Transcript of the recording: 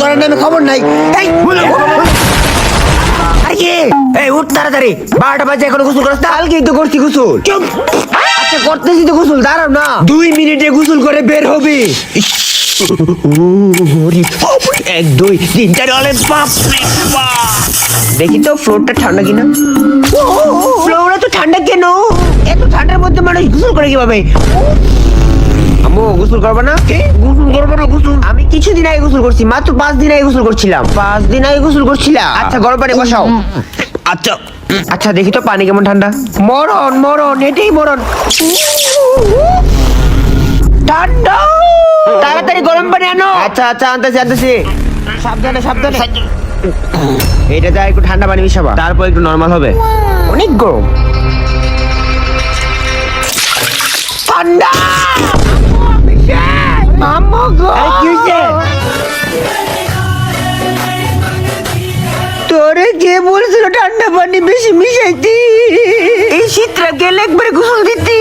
করার নামে খবর নাই। এই আরে কি? এই উঠ তাড়াতাড়ি, 12টা বাজে এখনো গোসল করছ না? কালকেই তো করছি গোসল। চুপ। আচ্ছা করতেছি তো গোসল, দাঁড়াও না। 2 মিনিটে গোসল করে বের হবে। 1 2 3 4 অলে বাপ রে বাপ। দেখি তো ফ্লোরটা ঠান্ডা কিনা। ফ্লোরটা তো ঠান্ডা কেন? এত ঠান্ডার মধ্যে মানুষ গোসল করে কিভাবে? আম্মু গোসল করবে না? গোসল করবে না? গোসল আমি কিছুদিন আগে গোসল করছি, মাত্র 5 দিন আগে গোসল করছিলাম। 5 দিন আগে গোসল করছিলাম। আচ্ছা গরম পানি বসাও। আচ্ছা আচ্ছা দেখি তো পানি কেমন ঠান্ডা। মরণ মরণ, এটাই মরণ। ঠান্ডা, তাড়াতাড়ি গরম পানি আনো। আচ্ছা আচ্ছা আনতেছি আনতেছি। সাবধানে সাবধানে। এটা যা একটু ঠান্ডা পানি মিশাবা, তারপর একটু নরমাল হবে। অনেক গরম। ঠান্ডা মাম্মা গো, কি হইছে? তোরে কে বলছিল ঠান্ডা পানি বেশি মিশাইতি? এই শীতটা গেলে একবারে গোসল দিতি।